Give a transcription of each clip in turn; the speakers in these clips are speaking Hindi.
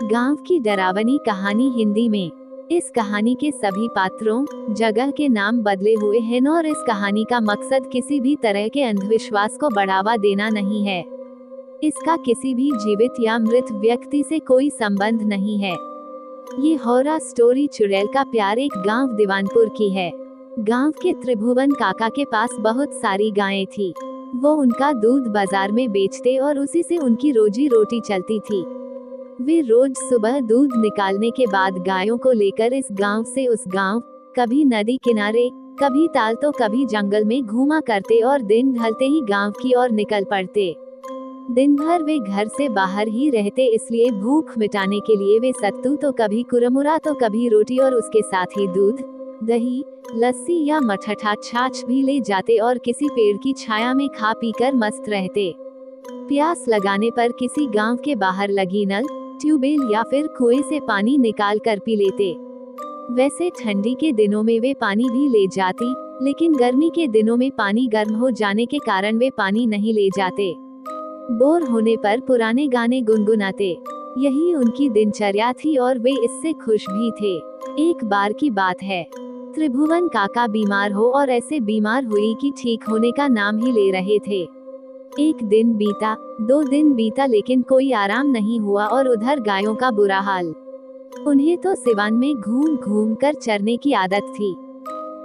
गांव की डरावनी कहानी हिंदी में। इस कहानी के सभी पात्रों, जगह के नाम बदले हुए हैं और इस कहानी का मकसद किसी भी तरह के अंधविश्वास को बढ़ावा देना नहीं है। इसका किसी भी जीवित या मृत व्यक्ति से कोई संबंध नहीं है। ये हॉरर स्टोरी चुड़ैल का प्यार एक गांव दीवानपुर की है। गांव के त्रिभुवन काका के पास बहुत सारी गायें थी। वो उनका दूध बाजार में बेचते और उसी से उनकी रोजी रोटी चलती थी। वे रोज सुबह दूध निकालने के बाद गायों को लेकर इस गांव से उस गांव, कभी नदी किनारे, कभी ताल तो कभी जंगल में घूमा करते और दिन ढलते ही गांव की ओर निकल पड़ते। दिन भर वे घर से बाहर ही रहते, इसलिए भूख मिटाने के लिए वे सत्तू तो कभी कुरमुरा तो कभी रोटी और उसके साथ ही दूध, दही, लस्सी या मठठा छाछ भी ले जाते और किसी पेड़ की छाया में खा पीकर मस्त रहते। प्यास लगाने पर किसी गांव के बाहर लगी नल, ट्यूबवेल या फिर कुएं से पानी निकाल कर पी लेते। वैसे ठंडी के दिनों में वे पानी भी ले जाती, लेकिन गर्मी के दिनों में पानी गर्म हो जाने के कारण वे पानी नहीं ले जाते। बोर होने पर पुराने गाने गुनगुनाते। यही उनकी दिनचर्या थी और वे इससे खुश भी थे। एक बार की बात है, त्रिभुवन काका बीमार हो और ऐसे बीमार हुई कि ठीक होने का नाम ही ले रहे थे। एक दिन बीता, 2 दिन बीता, लेकिन कोई आराम नहीं हुआ और उधर गायों का बुरा हाल। उन्हें तो सिवान में घूम घूम कर चरने की आदत थी।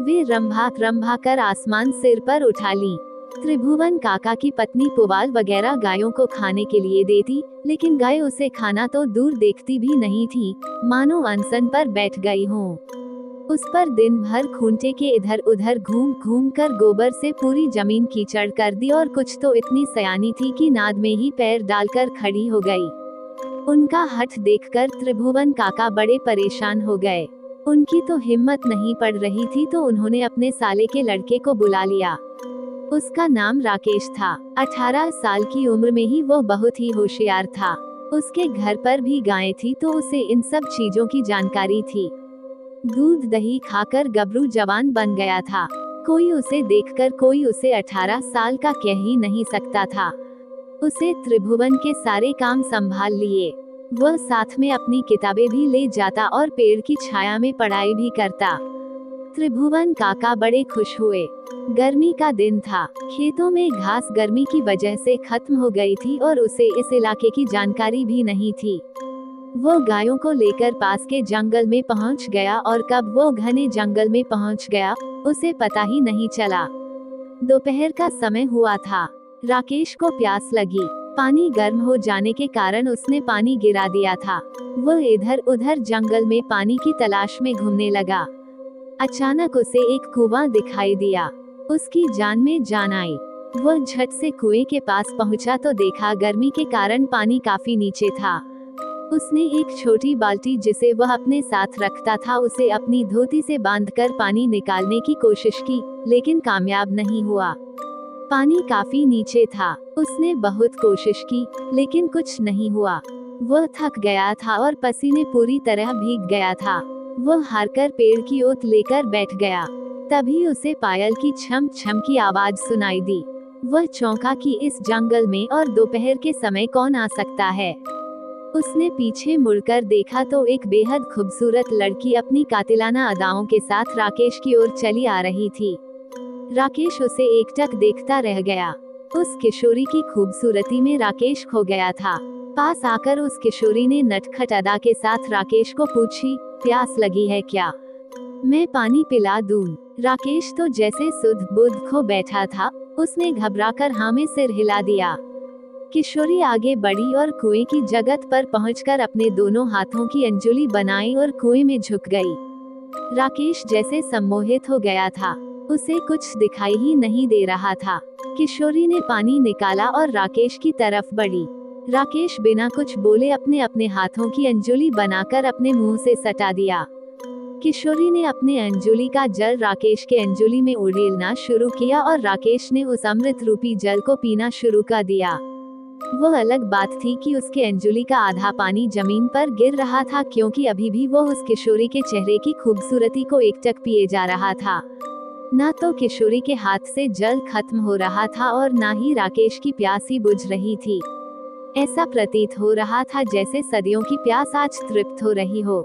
वे रंभा कर आसमान सिर पर उठा ली। त्रिभुवन काका की पत्नी पुवाल वगैरह गायों को खाने के लिए देती, लेकिन गाय उसे खाना तो दूर देखती भी नहीं थी, मानो अनशन पर बैठ गई हों। उस पर दिन भर खूंटे के इधर उधर घूम घूम कर गोबर से पूरी जमीन कीचड़ कर दी और कुछ तो इतनी सयानी थी कि नाद में ही पैर डालकर खड़ी हो गई। उनका हठ देखकर त्रिभुवन काका बड़े परेशान हो गए। उनकी तो हिम्मत नहीं पड़ रही थी, तो उन्होंने अपने साले के लड़के को बुला लिया। उसका नाम राकेश था। 18 साल की उम्र में ही वो बहुत ही होशियार था। उसके घर पर भी गायें थी, तो उसे इन सब चीजों की जानकारी थी। दूध दही खाकर गबरू जवान बन गया था। कोई उसे देखकर कोई उसे 18 साल का कह ही नहीं सकता था। उसे त्रिभुवन के सारे काम संभाल लिए। वह साथ में अपनी किताबें भी ले जाता और पेड़ की छाया में पढ़ाई भी करता। त्रिभुवन काका बड़े खुश हुए। गर्मी का दिन था। खेतों में घास गर्मी की वजह से खत्म हो गई थी और उसे इस इलाके की जानकारी भी नहीं थी। वो गायों को लेकर पास के जंगल में पहुंच गया और कब वो घने जंगल में पहुंच गया, उसे पता ही नहीं चला। दोपहर का समय हुआ था। राकेश को प्यास लगी। पानी गर्म हो जाने के कारण उसने पानी गिरा दिया था। वह इधर उधर जंगल में पानी की तलाश में घूमने लगा। अचानक उसे एक कुआं दिखाई दिया। उसकी जान में जान आई। वह झट से कुएं के पास पहुंचा तो देखा गर्मी के कारण पानी काफी नीचे था। उसने एक छोटी बाल्टी जिसे वह अपने साथ रखता था, उसे अपनी धोती से बांधकर पानी निकालने की कोशिश की, लेकिन कामयाब नहीं हुआ। पानी काफी नीचे था। उसने बहुत कोशिश की, लेकिन कुछ नहीं हुआ। वह थक गया था और पसीने पूरी तरह भीग गया था। वह हारकर पेड़ की ओट लेकर बैठ गया। तभी उसे पायल की छम छम की आवाज सुनाई दी। वह चौंका कि इस जंगल में और दोपहर के समय कौन आ सकता है। उसने पीछे मुड़कर देखा तो एक बेहद खूबसूरत लड़की अपनी कातिलाना अदाओं के साथ राकेश की ओर चली आ रही थी। राकेश उसे एकटक देखता रह गया। उस किशोरी की खूबसूरती में राकेश खो गया था। पास आकर उस किशोरी ने नटखट अदा के साथ राकेश को पूछी, प्यास लगी है क्या? मैं पानी पिला दूं? राकेश तो जैसे सुध बुध खो बैठा था। उसने घबराकर हाँ में सिर हिला दिया। किशोरी आगे बढ़ी और कुएं की जगत पर पहुंचकर अपने दोनों हाथों की अंजुली बनाई और कुएं में झुक गई। राकेश जैसे सम्मोहित हो गया था। उसे कुछ दिखाई ही नहीं दे रहा था। किशोरी ने पानी निकाला और राकेश की तरफ बढ़ी। राकेश बिना कुछ बोले अपने अपने हाथों की अंजुली बनाकर अपने मुंह से सटा दिया। किशोरी ने अपने अंजुली का जल राकेश के अंजुली में उड़ेलना शुरू किया और राकेश ने उस अमृत रूपी जल को पीना शुरू कर दिया। वह अलग बात थी कि उसके अंजुली का आधा पानी जमीन पर गिर रहा था, क्योंकि अभी भी वो उस किशोरी के चेहरे की खूबसूरती को एकटक पिए जा रहा था। ना तो किशोरी के हाथ से जल खत्म हो रहा था और ना ही राकेश की प्यास ही बुझ रही थी। ऐसा प्रतीत हो रहा था जैसे सदियों की प्यास आज तृप्त हो रही हो।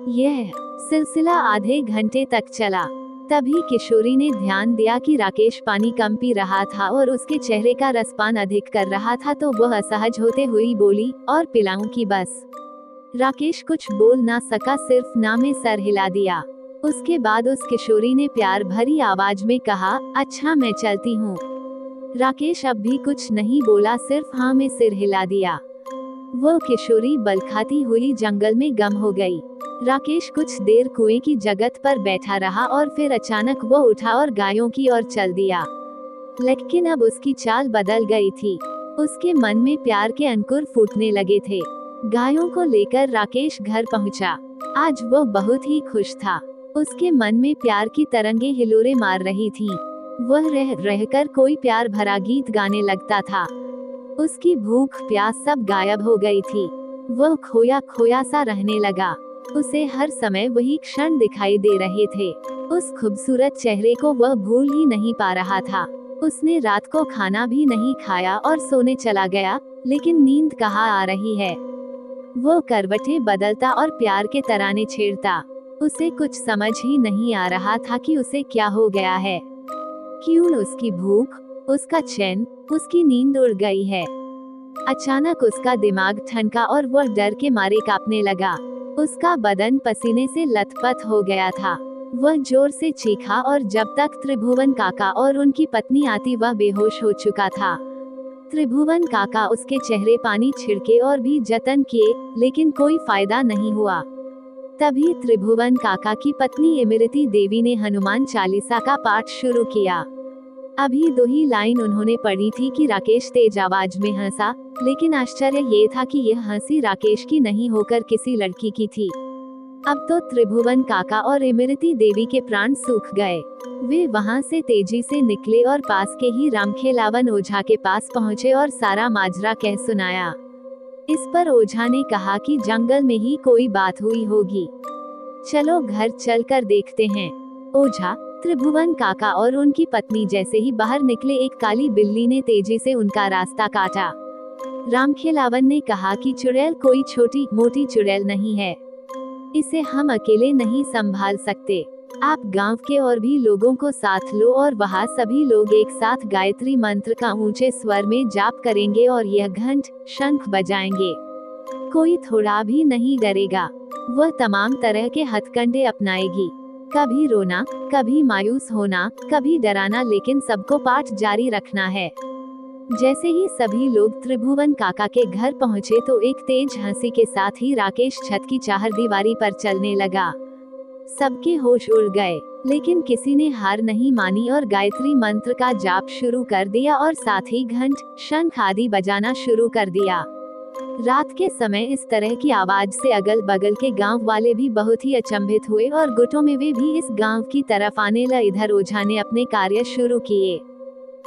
यह सिलसिला आधे घंटे तक चला। तभी किशोरी ने ध्यान दिया कि राकेश पानी कम पी रहा था और उसके चेहरे का रसपान अधिक कर रहा था, तो वह असहज होते हुई बोली, और पिलाऊं कि बस? राकेश कुछ बोल ना सका, सिर्फ ना में सर हिला दिया। उसके बाद उस किशोरी ने प्यार भरी आवाज में कहा, अच्छा मैं चलती हूँ। राकेश अब भी कुछ नहीं बोला, सिर्फ हाँ में सिर हिला दिया। वो किशोरी बल खाती हुई जंगल में गम हो गई। राकेश कुछ देर कुएं की जगत पर बैठा रहा और फिर अचानक वो उठा और गायों की ओर चल दिया। लेकिन अब उसकी चाल बदल गई थी। उसके मन में प्यार के अंकुर फूटने लगे थे। गायों को लेकर राकेश घर पहुंचा। आज वो बहुत ही खुश था। उसके मन में प्यार की तरंगें हिलोरे मार रही थीं। वह रह रहकर कोई प्यार भरा गीत गाने लगता था। उसकी भूख प्यास सब गायब हो गई थी। वह खोया खोया सा रहने लगा। उसे हर समय वही क्षण दिखाई दे रहे थे। उस खूबसूरत चेहरे को वह भूल ही नहीं पा रहा था। उसने रात को खाना भी नहीं खाया और सोने चला गया, लेकिन नींद कहाँ आ रही है। वो करवटें बदलता और प्यार के तराने छेड़ता। उसे कुछ समझ ही नहीं आ रहा था कि उसे क्या हो गया है। क्यों उसकी भूख, उसका चैन, उसकी नींद उड़ गई है। अचानक उसका दिमाग ठनका और वह डर के मारे कांपने लगा। उसका बदन पसीने से लथपथ हो गया था। वह जोर से चीखा और जब तक त्रिभुवन काका और उनकी पत्नी आती वह बेहोश हो चुका था। त्रिभुवन काका उसके चेहरे पानी छिड़के और भी जतन किए, लेकिन कोई फायदा नहीं हुआ। तभी त्रिभुवन काका की पत्नी इमरती देवी ने हनुमान चालीसा का पाठ शुरू किया। अभी 2 ही लाइन उन्होंने पढ़ी थी कि राकेश तेज आवाज में हंसा, लेकिन आश्चर्य ये था कि यह हंसी राकेश की नहीं होकर किसी लड़की की थी। अब तो त्रिभुवन काका और इमरती देवी के प्राण सूख गए। वे वहां से तेजी से निकले और पास के ही रामखेलावन ओझा के पास पहुंचे और सारा माजरा कह सुनाया। इस पर ओझा ने कहा कि जंगल में ही कोई बात हुई होगी, चलो घर चलकर देखते हैं। ओझा, त्रिभुवन काका और उनकी पत्नी जैसे ही बाहर निकले, एक काली बिल्ली ने तेजी से उनका रास्ता काटा। रामखेलावन ने कहा कि चुड़ैल कोई छोटी मोटी चुड़ैल नहीं है, इसे हम अकेले नहीं संभाल सकते। आप गांव के और भी लोगों को साथ लो और वहाँ सभी लोग एक साथ गायत्री मंत्र का ऊंचे स्वर में जाप करेंगे और यह घंट शंख बजाएंगे। कोई थोड़ा भी नहीं डरेगा। वह तमाम तरह के हथकंडे अपनाएगी, कभी रोना, कभी मायूस होना, कभी डराना, लेकिन सबको पाठ जारी रखना है। जैसे ही सभी लोग त्रिभुवन काका के घर पहुंचे तो एक तेज हंसी के साथ ही राकेश छत की चारदीवारी पर चलने लगा। सबके होश उड़ गए, लेकिन किसी ने हार नहीं मानी और गायत्री मंत्र का जाप शुरू कर दिया और साथ ही घंट शंख आदि बजाना शुरू कर दिया। रात के समय इस तरह की आवाज से अगल बगल के गांव वाले भी बहुत ही अचंभित हुए और गुटों में वे भी इस गांव की तरफ आने ल। इधर ओझा ने अपने कार्य शुरू किए।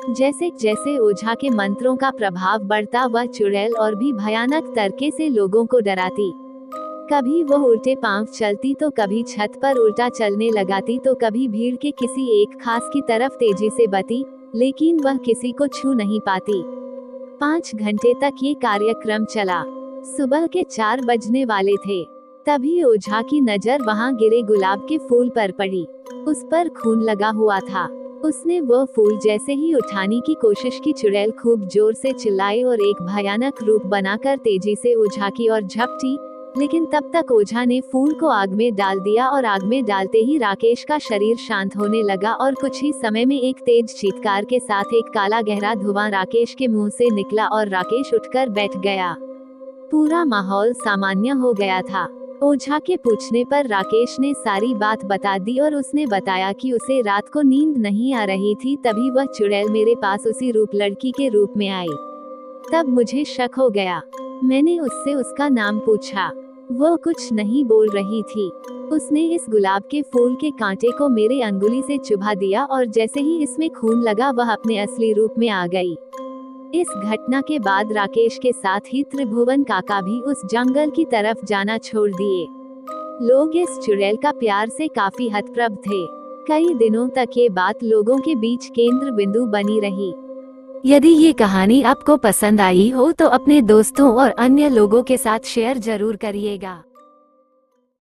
जैसे जैसे ओझा के मंत्रों का प्रभाव बढ़ता, वह चुड़ैल और भी भयानक तरीके से लोगों को डराती। कभी वह उल्टे पांव चलती तो कभी छत पर उल्टा चलने लगाती तो कभी भीड़ के किसी एक खास की तरफ तेजी से बती, लेकिन वह किसी को छू नहीं पाती। 5 घंटे तक ये कार्यक्रम चला। सुबह के 4 बजने वाले थे। तभी ओझा की नजर वहां गिरे गुलाब के फूल पर पड़ी। उस पर खून लगा हुआ था। उसने वह फूल जैसे ही उठाने की कोशिश की, चुड़ैल खूब जोर से चिल्लाई और एक भयानक रूप बनाकर तेजी से ओझा की ओर झपटी, लेकिन तब तक ओझा ने फूल को आग में डाल दिया और आग में डालते ही राकेश का शरीर शांत होने लगा और कुछ ही समय में एक तेज चीत्कार के साथ एक काला गहरा धुआं राकेश के मुंह से निकला और राकेश उठकर बैठ गया। पूरा माहौल सामान्य हो गया था। ओझा के पूछने पर राकेश ने सारी बात बता दी और उसने बताया कि उसे रात को नींद नहीं आ रही थी, तभी वह चुड़ैल मेरे पास उसी रूप लड़की के रूप में आई। तब मुझे शक हो गया। मैंने उससे उसका नाम पूछा। वो कुछ नहीं बोल रही थी। उसने इस गुलाब के फूल के कांटे को मेरे अंगुली से चुभा दिया और जैसे ही इसमें खून लगा वह अपने असली रूप में आ गई। इस घटना के बाद राकेश के साथ ही त्रिभुवन काका भी उस जंगल की तरफ जाना छोड़ दिए। लोग इस चुड़ैल का प्यार से काफी हतप्रभ थे। कई दिनों तक ये बात लोगों के बीच केंद्र बिंदु बनी रही। यदि ये कहानी आपको पसंद आई हो तो अपने दोस्तों और अन्य लोगों के साथ शेयर जरूर करिएगा।